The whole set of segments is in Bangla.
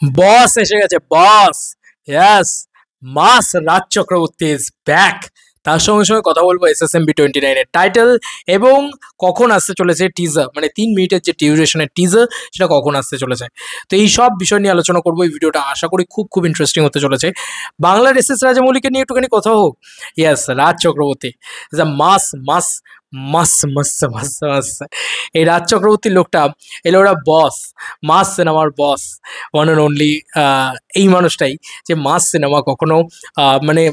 বস এসে গেছে, boss. Yes, mass Raj Chakraborty is back. তার সঙ্গে সঙ্গে কথা বলবো SSMB 29 এর টাইটেল এবং কখন আসতে চলেছে টিজার, মানে 3 মিনিটের যে ডিউরেশনের টিজার সেটা কখন আসতে চলেছে। তো এই সব বিষয় নিয়ে আলোচনা করবো এই ভিডিওটা, আশা করি খুব খুব ইন্টারেস্টিং হতে চলেছে। বাংলার SS রাজামৌলিকে নিয়ে একটুখানি কথা হোক। Yes, Raj Chakraborty is a mass mass mass mass mass mass. এই রাজ চক্রবর্তী লোকটা এলো ওরা বস, মাস সিনেমার বস, ওয়ান অ্যান্ড অনলি এই মানুষটাই যে মাস সিনেমা কখনো মানে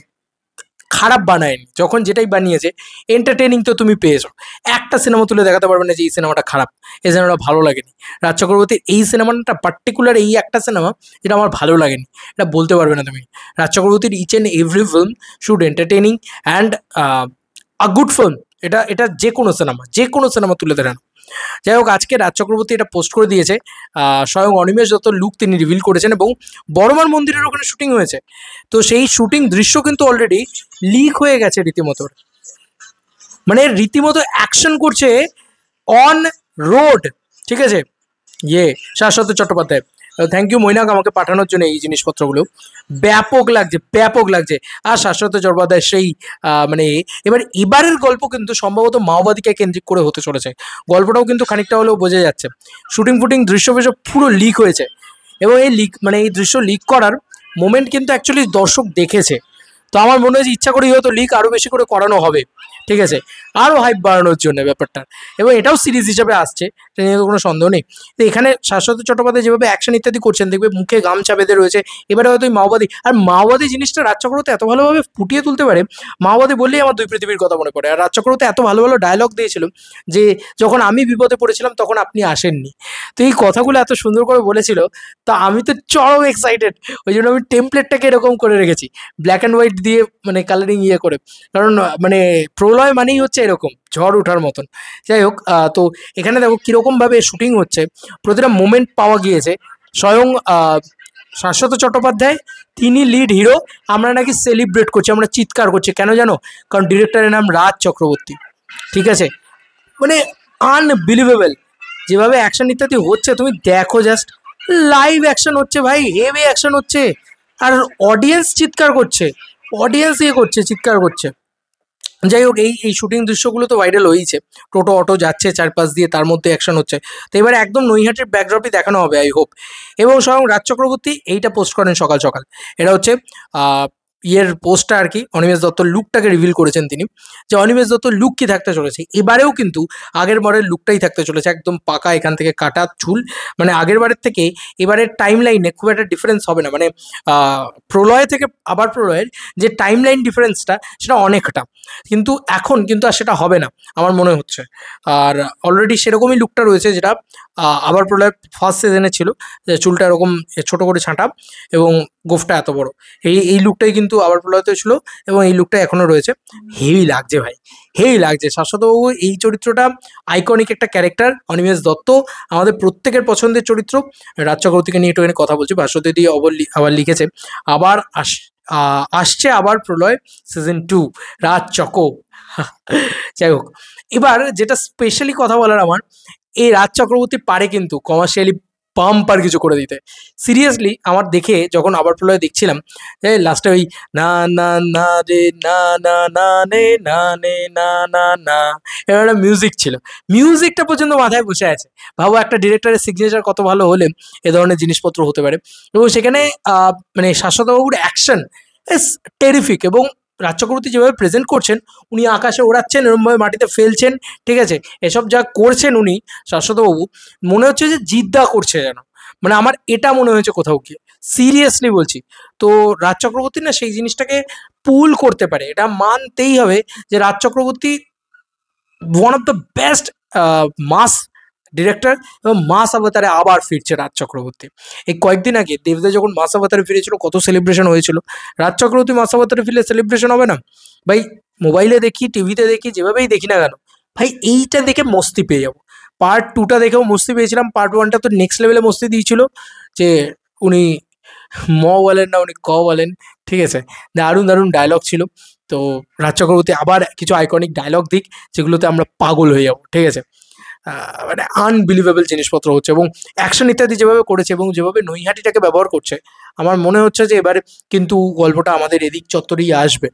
খারাপ বানায়নি। যখন যেটাই বানিয়েছে এন্টারটেনিং তো তুমি পেয়েছো, একটা সিনেমা তুলে দেখাতে পারবে না যে এই সিনেমাটা খারাপ, এই সিনেমাটা ভালো লাগেনি। রাজ চক্রবর্তীর এই সিনেমাটা পার্টিকুলার এই একটা সিনেমা যেটা আমার ভালো লাগেনি, এটা বলতে পারবে না তুমি। রাজ চক্রবর্তীর each and every film should entertaining and a good film. এটা এটা যে কোনো সিনেমা তুলে দেখানো। যাই হোক, আজকে রাজ চক্রবর্তী এটা পোস্ট করে দিয়েছে। স্বয়ং অনিমেষ দত্ত লুক তিনি রিভিল করেছেন এবং বড়মার মন্দিরের ওখানে শুটিং হয়েছে। তো সেই শুটিং দৃশ্য কিন্তু অলরেডি লিক হয়ে গেছে রীতিমতো, মানে রীতিমতো অ্যাকশন করছে অন রোড। ঠিক আছে, ইয়ে শাশ্বত চট্টোপাধ্যায়, থ্যাংক ইউ মৈনাক আমাকে পাঠানোর জন্য এই জিনিসপত্রগুলো। ব্যাপক লাগছে, ব্যাপক লাগছে। আর শাশ্বত চট্টোপাধ্যায় সেই মানে এবারের গল্প কিন্তু সম্ভবত মাওবাদীকে কেন্দ্রিক করে হতে চলেছে। গল্পটাও কিন্তু খানিকটা হলেও বোঝা যাচ্ছে। শুটিং ফুটিং দৃশ্য ফিশ্য পুরো লিক হয়েছে এবং এই লিক মানে এই দৃশ্য লিক করার মোমেন্ট কিন্তু অ্যাকচুয়ালি দর্শক দেখেছে। তো আমার মনে হয় যে ইচ্ছা করেই হয়তো লিক আরও বেশি করে করানো হবে, ঠিক আছে, আরও হাইপ বাড়ানোর জন্য ব্যাপারটা। এবং এটাও সিরিজ হিসাবে আসছে, এটা নিয়ে তো কোনো সন্দেহ নেই। তো এখানে শাশ্বত চট্টোপাধ্যায় যেভাবে অ্যাকশন ইত্যাদি করছেন, দেখবে মুখে গামছা বেঁধে রয়েছে। এবারে হয়তো ওই মাওবাদী, আর মাওবাদী জিনিসটা রাজ চক্রবর্তী এত ভালোভাবে ফুটিয়ে তুলতে পারে। মাওবাদী বললেই আমার দুই পৃথিবীর কথা মনে পড়ে। আর রাজ চক্রবর্তী এত ভালো ভালো ডায়লগ দিয়েছিল যে যখন আমি বিপদে পড়েছিলাম তখন আপনি আসেননি। তো এই কথাগুলো এত সুন্দর করে বলেছিল, তা আমি তো চরম এক্সাইটেড। ওই জন্য আমি টেমপ্লেটটাকে এরকম করে রেখেছি, ব্ল্যাক অ্যান্ড হোয়াইট দিয়ে, মানে কালারিং ইয়ে করে। কারণ মানে প্রলয় মানেই হচ্ছে এরকম ঝড় ওঠার মতন। যাই হোক, তো এখানে দেখো কীরকমভাবে শুটিং হচ্ছে, প্রতিটা মোমেন্ট পাওয়া গিয়েছে। স্বয়ং শাশ্বত চট্টোপাধ্যায় তিনি লিড হিরো। আমরা নাকি সেলিব্রেট করছি, আমরা চিৎকার করছি, কেন জানো? কারণ ডিরেক্টরের নাম রাজ চক্রবর্তী। ঠিক আছে, মানে আনবিলিভেবল যেভাবে অ্যাকশন ইত্যাদি হচ্ছে, তুমি দেখো জাস্ট, লাইভ অ্যাকশন হচ্ছে ভাই, হেভি অ্যাকশন হচ্ছে। আর অডিয়েন্স চিৎকার করছে, অডিয়েন্স ইয়ে করছে, চিৎকার করছে। যাই হোক, এই এই শুটিং দৃশ্যগুলো তো ভাইরাল হয়েছে। টোটো অটো যাচ্ছে চারপাশ দিয়ে, তার মধ্যে অ্যাকশন হচ্ছে। তো এবারে একদম নৈহাটির ব্যাকড্রপই দেখানো হবে, আই হোপ। এবং স্বয়ং রাজ চক্রবর্তী এইটা পোস্ট করেন সকাল সকাল। এটা হচ্ছে ইয়ের পোস্টটা আর কি, অনিমেষ দত্তর লুকটাকে রিভিল করেছেন তিনি, যে অনিমেষ দত্তর লুক কি থাকতে চলেছে। এবারেও কিন্তু আগের বারের লুকটাই থাকতে চলেছে, একদম পাকা, এখান থেকে কাটা চুল। মানে আগের বারের থেকে এবারের টাইম লাইনে খুব একটা ডিফারেন্স হবে না। মানে প্রলয় থেকে আবার প্রলয়ের যে টাইম লাইন ডিফারেন্সটা, সেটা অনেকটা, কিন্তু এখন কিন্তু আর সেটা হবে না আমার মনে হচ্ছে। আর অলরেডি সেরকমই লুকটা রয়েছে যেটা আবার প্রলয় ফার্স্ট সিজনে ছিল, যে চুলটা এরকম ছোটো করে ছাঁটা এবং গোফটা এত বড়। এই লুকটাই কিন্তু আবার প্রলয়তে ছিল এবং এই লুকটা এখনও রয়েছে। হেভি লাগছে ভাই, হেভি লাগছে। শাশ্বতবাবু এই চরিত্রটা আইকনিক একটা ক্যারেক্টার। অনিমেষ দত্ত আমাদের প্রত্যেকের পছন্দের চরিত্র। রাজ চক্রবর্তীকে নিয়ে একটুখানি কথা বলছি। ভাস্বতী দিয়ে আবার লিখেছে, আবার আসছে আবার প্রলয় সিজন 2 রাজ চকো। যাই হোক, এবার যেটা স্পেশালি কথা বলার আমার, এই রাজ চক্রবর্তী পারে কিন্তু কমার্শিয়ালি বাম্পার কিছু করে দিতে। সিরিয়াসলি আমার দেখে যখন আবার প্রলয় দেখছিলাম, লাস্টে ওই না না না রে না না না নে না নে না না না, এবার একটা মিউজিক ছিল, মিউজিকটা পর্যন্ত মাথায় বসে আছে। ভাবো একটা ডিরেক্টরের সিগনেচার কত ভালো হলে এ ধরনের জিনিসপত্র হতে পারে। এবং সেখানে মানে শাশ্বতবাবুর অ্যাকশন ইস টেরিফিক। এবং রাজ চক্রবর্তী যেভাবে প্রেজেন্ট করছেন, উনি আকাশে ওড়াচ্ছেন, এরকমভাবে মাটিতে ফেলছেন, ঠিক আছে, এসব যা করছেন উনি শাশ্বতবাবু, মনে হচ্ছে যে জিদ্দা করছে যেন। মানে আমার এটা মনে হয়েছে কোথাও গিয়ে, সিরিয়াসলি বলছি। তো রাজ চক্রবর্তী না সেই জিনিসটাকে পুল করতে পারে, এটা মানতেই হবে যে Raj Chakraborty one of the best mass director. এবং মাস অবতারে আবার ফিরছে রাজ চক্রবর্তী। এই কয়েকদিন আগে দেবদা যখন মাস অবতারে ফিরেছিল, কত সেলিব্রেশন হয়েছিল। রাজ চক্রবর্তী মাস অবতারে ফিরলে সেলিব্রেশন হবে না ভাই? মোবাইলে দেখি, টিভিতে দেখি, যেভাবেই দেখি না কেন ভাই, এইটা দেখে মস্তি পেয়ে যাবো। পার্ট 2টা দেখেও মস্তি পেয়েছিলাম, পার্ট 1টা তো নেক্সট লেভেলে মস্তি দিয়েছিল, যে উনি ম বলেন না, উনি ক বলেন, ঠিক আছে, দারুণ দারুণ ডায়লগ ছিল। তো রাজ চক্রবর্তী আবার কিছু আইকনিক ডায়লগ দিক, যেগুলোতে আমরা পাগল হয়ে যাবো, ঠিক আছে। মানে আনবিলিভেবল জিনিসপত্র হচ্ছে, এবং অ্যাকশন ইত্যাদি যেভাবে করেছে এবং যেভাবে নৈহাটিটাকে ব্যবহার করছে, আমার মনে হচ্ছে যে এবারে কিন্তু গল্পটা আমাদের এদিক চত্বরেই আসবে।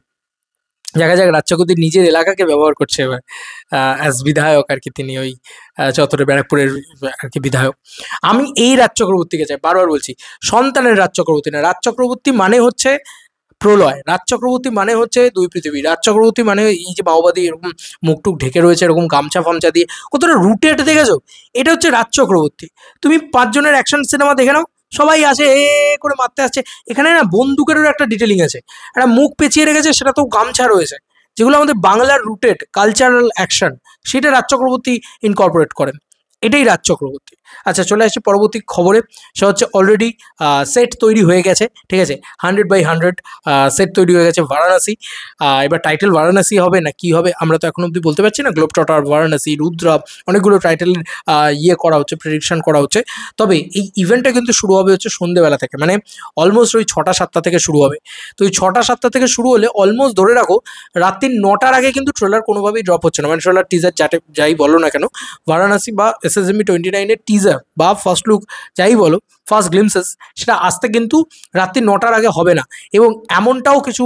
দেখা যাক, রাজ চক্রবর্তী নিজের এলাকাকে ব্যবহার করছে এবার অ্যাজ বিধায়ক আর কি, তিনি ওই চত্বরে ব্যারাকপুরের আর কি বিধায়ক। আমি এই রাজ চক্রবর্তীকে চাই, বারবার বলছি, সন্তানের রাজ চক্রবর্তী না। রাজ চক্রবর্তী মানে হচ্ছে প্রলয়, রাজ চক্রবর্তী মানে হচ্ছে দুই পৃথিবী, রাজ চক্রবর্তী মানে এই যে মাওবাদী এরকম মুখটুক ঢেকে রয়েছে এরকম গামছা ফামছা দিয়ে, কতটা রুটেড দেখেছো, এটা হচ্ছে রাজ চক্রবর্তী। তুমি 5 জনের অ্যাকশন সিনেমা দেখে নাও, সবাই আসে এ করে মারতে আসছে, এখানে না বন্দুকেরও একটা ডিটেলিং আছে, একটা মুখ পেঁচিয়ে রেখেছে, সেটা তো গামছা রয়েছে, যেগুলো আমাদের বাংলার রুটেড কালচারাল অ্যাকশন, সেটা রাজ চক্রবর্তী ইনকর্পোরেট করেন, এটাই রাজ চক্রবর্তী। আচ্ছা, চলে আসছি পরবর্তী খবরে। সে হচ্ছে অলরেডি সেট তৈরি হয়ে গেছে, ঠিক আছে, 100/100 সেট তৈরি হয়ে গেছে বারাণসী। এবার টাইটেল বারাণসী হবে না কি হবে আমরা তো এখন অবধি বলতে পারছি না। গ্লোব ট্রটার, বারাণসী, রুদ্রা, অনেকগুলো টাইটেল ইয়ে করা হচ্ছে, প্রেডিকশন করা হচ্ছে। তবে এই ইভেন্টটা কিন্তু শুরু হবে হচ্ছে সন্ধ্যেবেলা থেকে, মানে অলমোস্ট ওই 6টা-7টা থেকে শুরু হবে। তো ওই 6টা-7টা থেকে শুরু হলে অলমোস্ট ধরে রাখো রাত্রি 9টার আগে কিন্তু ট্রেলার কোনোভাবেই ড্রপ হচ্ছে না, মানে ট্রেলার টিজার যাই বলো না কেন, বারাণসী বা SSMB 29-এর টিজার বা ফার্স্ট লুক যাই বলো, ফার্স্ট গ্লিমসেস, সেটা আসতে কিন্তু রাত্রি 9টার আগে হবে না। এবং এমনটাও কিছু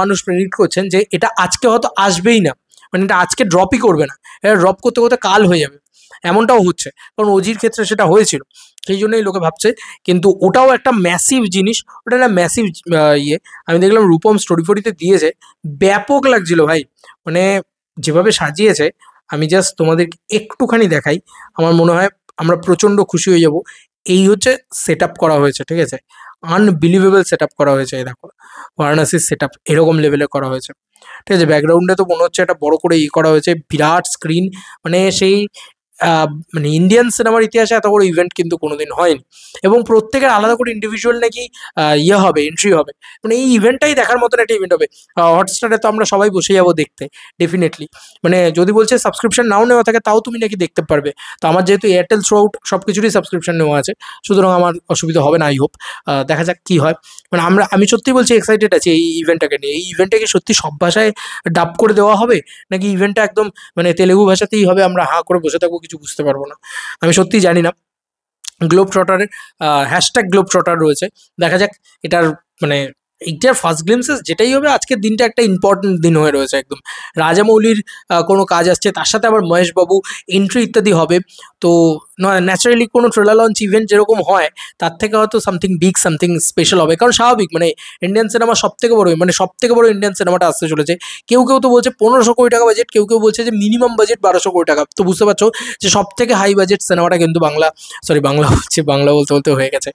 মানুষ প্রেডিক্ট করছেন যে এটা আজকে হয়তো আসবেই না, মানে এটা আজকে ড্রপই করবে না, এটা ড্রপ করতে করতে কাল হয়ে যাবে, এমনটাও হচ্ছে। কারণ ওজির ক্ষেত্রে সেটা হয়েছিল, সেই জন্যই লোকে ভাবছে। কিন্তু ওটাও একটা ম্যাসিভ জিনিস, ওটা একটা ম্যাসিভ ইয়ে। আমি দেখলাম রূপম স্টোরি4তে দিয়েছে, ব্যাপক লাগছিল ভাই, মানে যেভাবে সাজিয়েছে। আমি জাস্ট তোমাদেরকে একটুখানি দেখাই, আমার মনে হয় আমরা প্রচণ্ড খুশি হয়ে যাব। এই হচ্ছে সেট আপ করা হয়েছে, ঠিক আছে, আনবিলিভেবল সেট আপ করা হয়েছে। এই দেখো বারাণসীর সেট আপ এরকম লেভেলে করা হয়েছে, ঠিক আছে। ব্যাকগ্রাউন্ডে তো মনে হচ্ছে একটা বড় করে করা হয়েছে, বিরাট স্ক্রিন, মানে সেই মানে ইন্ডিয়ান সিনেমার ইতিহাসে এত বড় ইভেন্ট কিন্তু কোনোদিন হয়নি। এবং প্রত্যেকের আলাদা করে ইন্ডিভিজুয়াল নাকি ইয়ে হবে, এন্ট্রি হবে, মানে এই ইভেন্টটাই দেখার মতন একটা ইভেন্ট হবে। হটস্টারে তো আমরা সবাই বসে যাবো দেখতে ডেফিনেটলি, মানে যদি বলছে সাবস্ক্রিপশন নাও নেওয়া থাকে তাও তুমি নাকি দেখতে পারবে। তো আমার যেহেতু এয়ারটেল থ্রু আউট সব কিছুরই সাবস্ক্রিপশন নেওয়া আছে, সুতরাং আমার অসুবিধা হবে না, আই হোপ। দেখা যাক কী হয়। মানে আমি সত্যি বলছি এক্সাইটেড আছি এই ইভেন্টটাকে নিয়ে। এই ইভেন্টটাকে সত্যি সব ভাষায় ডাব করে দেওয়া হবে, নাকি ইভেন্টটা একদম মানে তেলেগু ভাষাতেই হবে, আমরা হাঁ করে বসে থাকবো, কিছু বুঝতে পারবো না, আমি সত্যিই জানি না। গ্লোব ট্রটারের হ্যাশট্যাগ গ্লোব ট্রটার রয়েছে, দেখা যাক এটার মানে এইটার ফার্স্ট গ্লিমসেস যেটাই হবে, আজকের দিনটা একটা ইম্পর্টেন্ট দিন হয়ে রয়েছে একদম। রাজামৌলির কোনো কাজ আসছে, তার সাথে আবার মহেশবাবু এন্ট্রি ইত্যাদি হবে। তো ন্যাচারালি কোনো ট্রেলার লঞ্চ ইভেন্ট যেরকম হয়, তার থেকে হয়তো সামথিং বিগ, সামথিং স্পেশাল হবে, কারণ স্বাভাবিক, মানে ইন্ডিয়ান সিনেমা সব থেকে বড়, মানে সব থেকে বড় ইন্ডিয়ান সিনেমাটা আসতে চলেছে। কেউ কেউ তো বলছে 1500 কোটি টাকা বাজেট, কেউ কেউ বলছে যে মিনিমাম বাজেট 1200 কোটি টাকা। তো বুঝতে পারছো যে সব থেকে হাই বাজেট সিনেমাটা কিন্তু বাংলা বলতে বলতে হয়ে গেছে,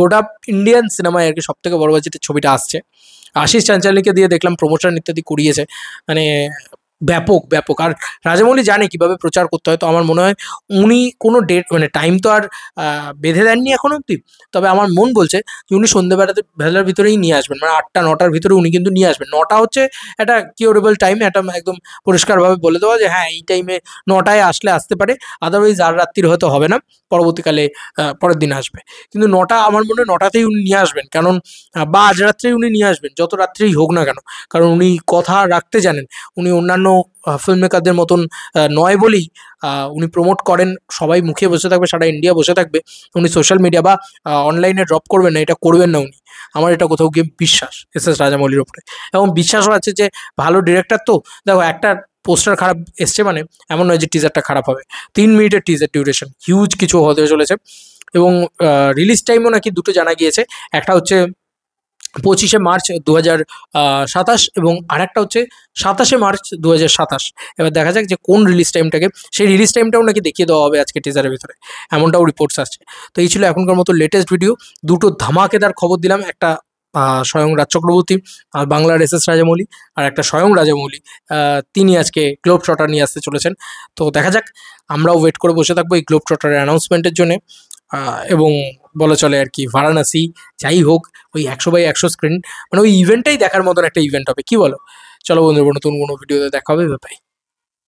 ওটা ইন্ডিয়ান সিনেমায় আর কি সব থেকে বড় বাজেটের ছবিটা আসছে। আশিস চাঞ্চালিকে দিয়ে দেখলাম প্রমোশন ইত্যাদি করিয়েছে, মানে ব্যাপক ব্যাপক। আর রাজামৌলি জানে কিভাবে প্রচার করতে হয়, তো আমার মনে হয় উনি কোনো ডেট মানে টাইম তো আর বেঁধে দেননি এখন অবধি, তবে আমার মন বলছে যে উনি বেলার ভিতরেই নিয়ে আসবেন, মানে 8টা-9টার ভিতরে উনি কিন্তু নিয়ে আসবেন। 9টা হচ্ছে একটা কিওরেবল টাইম, একটা একদম পরিষ্কারভাবে বলে দেওয়া যে হ্যাঁ এই টাইমে 9টায় আসলে আসতে পারে, আদারওয়াইজ আর রাত্রির হয়তো হবে না, পরবর্তীকালে পরের দিন আসবে। কিন্তু 9টা, আমার মনে হয় 9টাতেই উনি নিয়ে আসবেন, কারণ বা আজ রাত্রেই উনি নিয়ে আসবেন, যত রাত্রেই হোক না কেন, কারণ উনি কথা রাখতে জানেন। উনি অন্যান্য ফিল্ম মেকারদের মতন নয় বলেই উনি প্রমোট করেন, সবাই মুখে বসে থাকবে, সারা ইন্ডিয়া বসে থাকবে, উনি সোশ্যাল মিডিয়া বা অনলাইনে ড্রপ করবেন না, এটা করবেন না উনি। আমার এটা কোথাও গিয়ে বিশ্বাস এস রাজামৌলির ওপরে, এবং বিশ্বাসও আছে যে ভালো ডিরেক্টর। তো দেখো, একটা পোস্টার খারাপ এসছে মানে এমন নয় যে টিজারটা খারাপ হবে। 3 মিনিটের টিজার ডিউরেশন, হিউজ কিছু হতে চলেছে। এবং রিলিজ টাইমও নাকি দুটো জানা গিয়েছে, একটা হচ্ছে 25শে মার্চ 2027 এবং আরেকটা হচ্ছে 27শে মার্চ 2027। এবার দেখা যাক যে কোন রিলিজ টাইমটাকে, সেই রিলিজ টাইমটাও নাকি দেখিয়ে দেওয়া হবে আজকে টিজারের ভিতরে, এমনটাও রিপোর্টস আসছে। তো এই ছিল এখনকার মতো লেটেস্ট ভিডিও। দুটো ধামাকেদার খবর দিলাম, একটা স্বয়ং রাজ চক্রবর্তী আর বাংলার SS রাজামৌলি, আর একটা স্বয়ং রাজামৌলি, তিনি আজকে গ্লোব ট্রটার নিয়ে আসতে চলেছেন। তো দেখা যাক, আমরাও ওয়েট করে বসে থাকবো এই গ্লোব ট্রটারের অ্যানাউন্সমেন্টের জন্য। এবং বলা চলে আর কি বারাণসী যাই হোক, ওই 100/100 স্ক্রিন, মানে ওই ইভেন্টটাই দেখার মতন একটা ইভেন্ট হবে, কি বলো? চলো বন্ধুরা, নতুন কোনো ভিডিওতে দেখা হবে, বাই।